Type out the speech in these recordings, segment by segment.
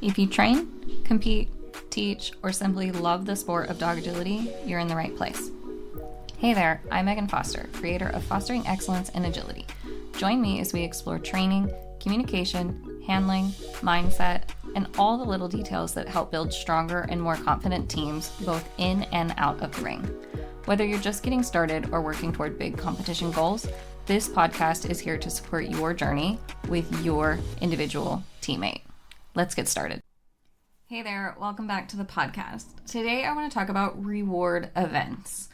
If you train, compete, teach, or simply love the sport of dog agility, you're in the right place. Hey there, I'm Megan Foster, creator of Fostering Excellence in Agility. Join me as we explore training, communication, handling, mindset, and all the little details that help build stronger and more confident teams both in and out of the ring. Whether you're just getting started or working toward big competition goals, this podcast is here to support your journey with your individual teammate. Let's get started. Hey there, welcome back to the podcast. Today I want to talk about reward events.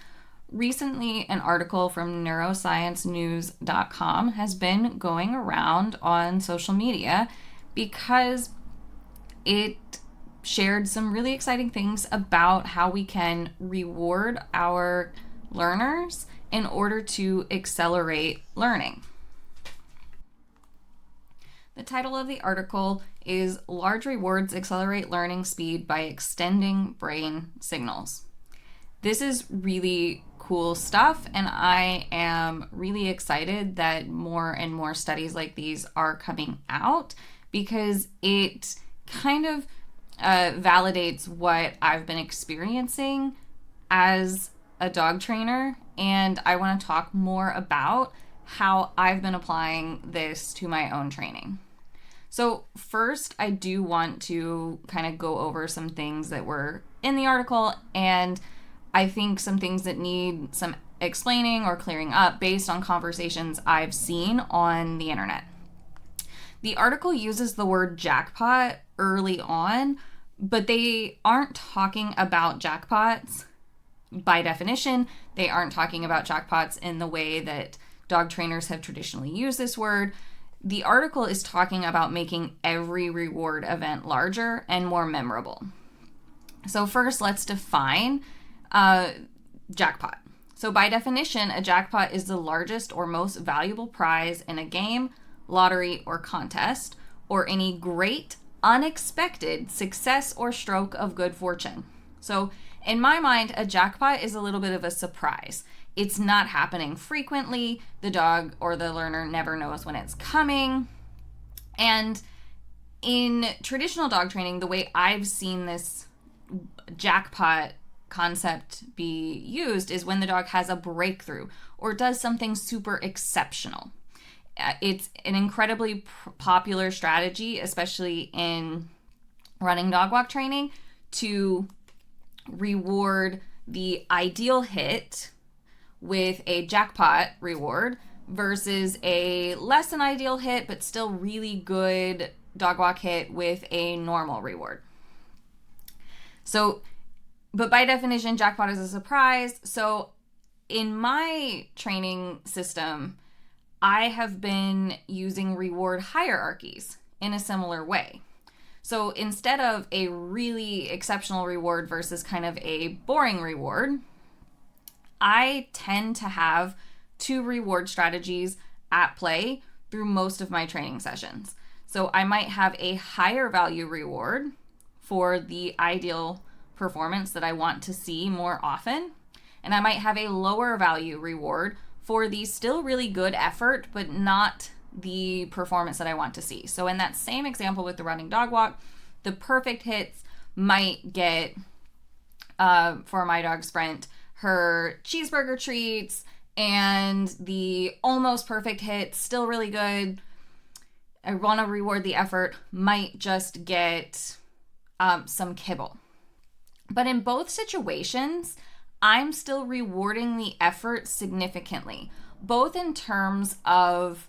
Recently, an article from neurosciencenews.com has been going around on social media because it shared some really exciting things about how we can reward our learners in order to accelerate learning. The title of the article is Large Rewards Accelerate Learning Speed by Extending Brain Signals. This is really cool stuff, and I am really excited that more and more studies like these are coming out because it kind of validates what I've been experiencing as a dog trainer, and I want to talk more about how I've been applying this to my own training. So first, I do want to kind of go over some things that were in the article, and I think some things that need some explaining or clearing up based on conversations I've seen on the internet. The article uses the word jackpot early on, but they aren't talking about jackpots by definition. They aren't talking about jackpots in the way that dog trainers have traditionally used this word. The article is talking about making every reward event larger and more memorable. So first, let's define jackpot. So by definition, a jackpot is the largest or most valuable prize in a game, lottery, or contest, or any great, unexpected success or stroke of good fortune. So in my mind, a jackpot is a little bit of a surprise. It's not happening frequently. The dog or the learner never knows when it's coming. And in traditional dog training, the way I've seen this jackpot concept be used is when the dog has a breakthrough or does something super exceptional. It's an incredibly popular strategy, especially in running dog walk training, to reward the ideal hit with a jackpot reward versus a less than ideal hit but still really good dog walk hit with a normal reward. So, but by definition, jackpot is a surprise. So in my training system, I have been using reward hierarchies in a similar way. So instead of a really exceptional reward versus kind of a boring reward, I tend to have two reward strategies at play through most of my training sessions. So I might have a higher value reward for the ideal performance that I want to see more often, and I might have a lower value reward for the still really good effort, but not the performance that I want to see. So in that same example with the running dog walk, the perfect hits might get, for my dog Sprint, her cheeseburger treats, and the almost perfect hit, still really good, I want to reward the effort, might just get some kibble. But in both situations, I'm still rewarding the effort significantly, both in terms of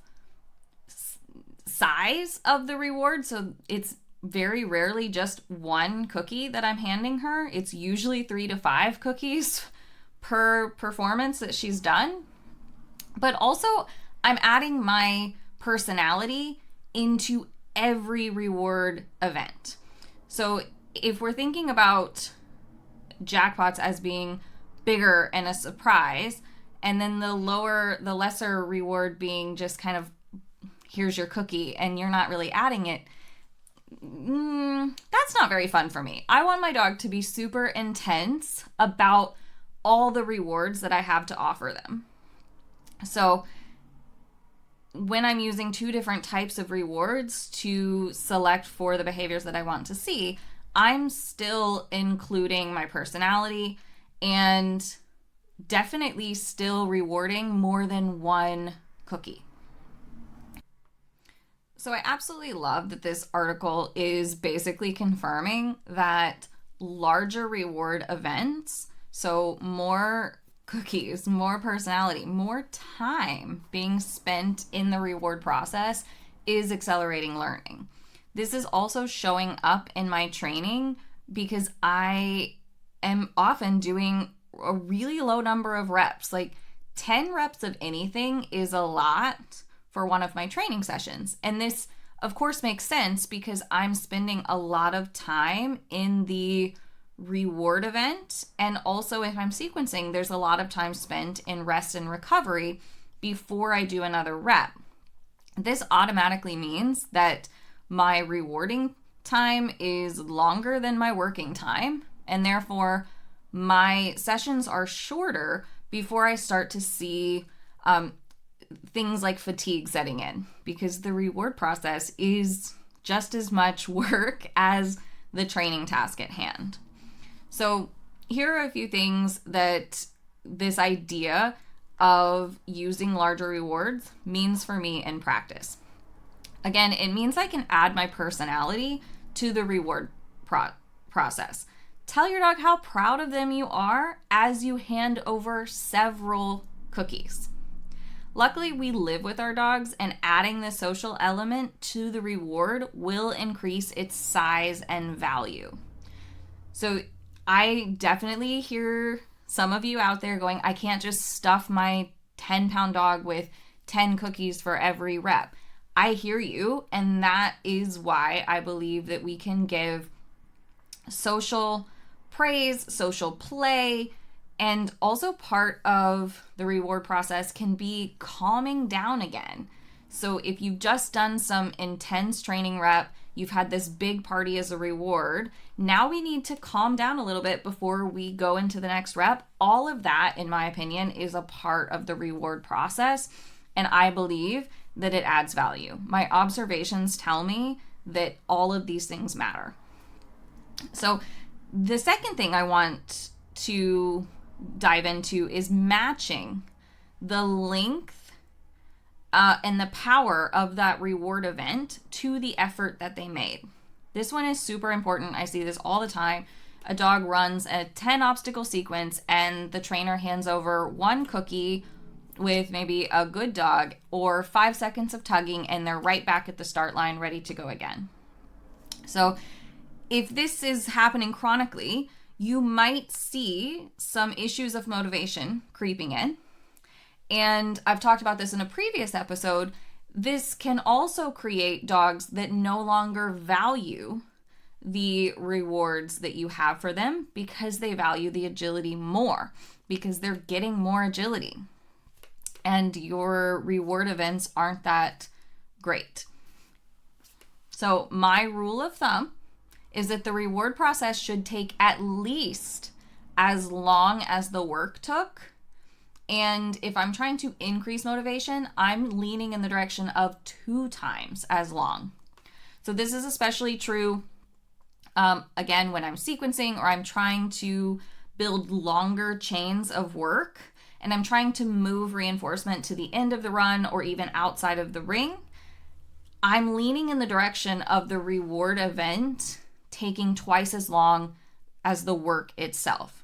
size of the reward. So it's very rarely just one cookie that I'm handing her. It's usually 3 to 5 cookies per performance that she's done. But also, I'm adding my personality into every reward event. So if we're thinking about jackpots as being bigger and a surprise, and then the lesser reward being just kind of, here's your cookie and you're not really adding it, that's not very fun for me. I want my dog to be super intense about all the rewards that I have to offer them. So when I'm using two different types of rewards to select for the behaviors that I want to see, I'm still including my personality and definitely still rewarding more than one cookie. So I absolutely love that this article is basically confirming that larger reward events, so more cookies, more personality, more time being spent in the reward process is accelerating learning. This is also showing up in my training because I am often doing a really low number of reps. Like 10 reps of anything is a lot for one of my training sessions. And this, of course, makes sense because I'm spending a lot of time in the reward event. And also, if I'm sequencing, there's a lot of time spent in rest and recovery before I do another rep. This automatically means that my rewarding time is longer than my working time, and therefore my sessions are shorter before I start to see things like fatigue setting in, because the reward process is just as much work as the training task at hand. So here are a few things that this idea of using larger rewards means for me in practice. Again, it means I can add my personality to the reward process. Tell your dog how proud of them you are as you hand over several cookies. Luckily, we live with our dogs, and adding the social element to the reward will increase its size and value. So I definitely hear some of you out there going, I can't just stuff my 10-pound dog with 10 cookies for every rep. I hear you, and that is why I believe that we can give social praise, social play, and also part of the reward process can be calming down again. So if you've just done some intense training rep, you've had this big party as a reward, now we need to calm down a little bit before we go into the next rep. All of that, in my opinion, is a part of the reward process, and I believe that it adds value. My observations tell me that all of these things matter. So the second thing I want to dive into is matching the length and the power of that reward event to the effort that they made. This one is super important. I see this all the time. A dog runs a 10 obstacle sequence and the trainer hands over one cookie with maybe a good dog or 5 seconds of tugging, and they're right back at the start line ready to go again. So if this is happening chronically, you might see some issues of motivation creeping in. And I've talked about this in a previous episode. This can also create dogs that no longer value the rewards that you have for them because they value the agility more, because they're getting more agility. And your reward events aren't that great. So my rule of thumb is that the reward process should take at least as long as the work took. And if I'm trying to increase motivation, I'm leaning in the direction of 2 times as long. So this is especially true, again, when I'm sequencing or I'm trying to build longer chains of work and I'm trying to move reinforcement to the end of the run or even outside of the ring. I'm leaning in the direction of the reward event taking twice as long as the work itself.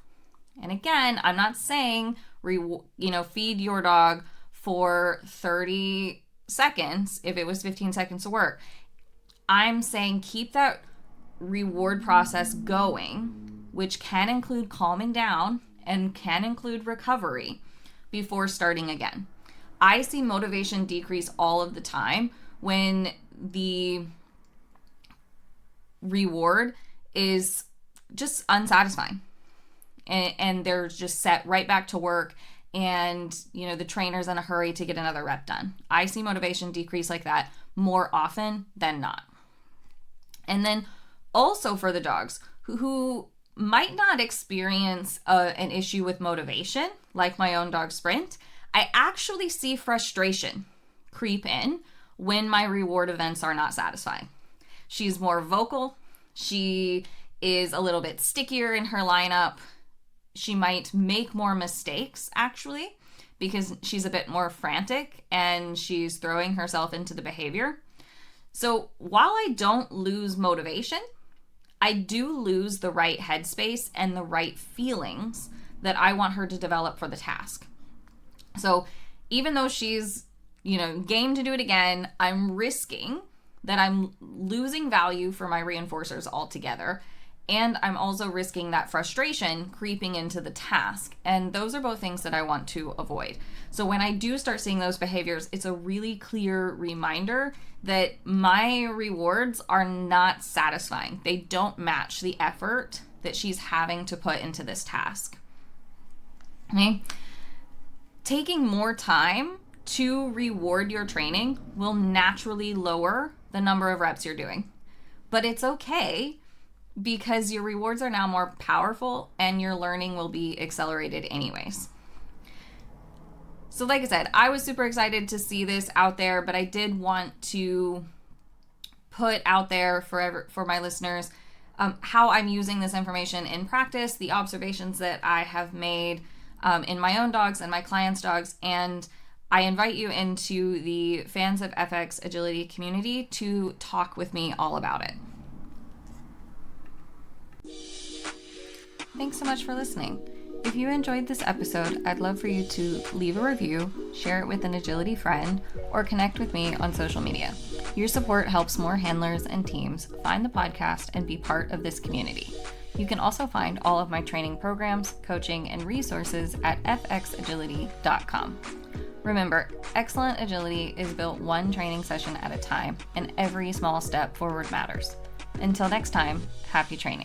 And again, I'm not saying, feed your dog for 30 seconds if it was 15 seconds of work. I'm saying keep that reward process going, which can include calming down and can include recovery before starting again. I see motivation decrease all of the time when the reward is just unsatisfying and they're just set right back to work, and the trainer's in a hurry to get another rep done. I see motivation decrease like that more often than not. And then also for the dogs who might not experience an issue with motivation, like my own dog Sprint, I actually see frustration creep in when my reward events are not satisfying. She's more vocal. She is a little bit stickier in her lineup. She might make more mistakes, actually, because she's a bit more frantic and she's throwing herself into the behavior. So while I don't lose motivation, I do lose the right headspace and the right feelings that I want her to develop for the task. So even though she's, game to do it again, I'm risking that I'm losing value for my reinforcers altogether. And I'm also risking that frustration creeping into the task. And those are both things that I want to avoid. So when I do start seeing those behaviors, it's a really clear reminder that my rewards are not satisfying. They don't match the effort that she's having to put into this task. Okay? Taking more time to reward your training will naturally lower the number of reps you're doing. But it's okay, because your rewards are now more powerful and your learning will be accelerated anyways. So like I said, I was super excited to see this out there, but I did want to put out there for my listeners how I'm using this information in practice, the observations that I have made in my own dogs and my clients' dogs, and I invite you into the Fans of FX Agility community to talk with me all about it. Thanks so much for listening. If you enjoyed this episode, I'd love for you to leave a review, share it with an agility friend, or connect with me on social media. Your support helps more handlers and teams find the podcast and be part of this community. You can also find all of my training programs, coaching, and resources at fxagility.com. Remember, excellent agility is built one training session at a time, and every small step forward matters. Until next time, happy training.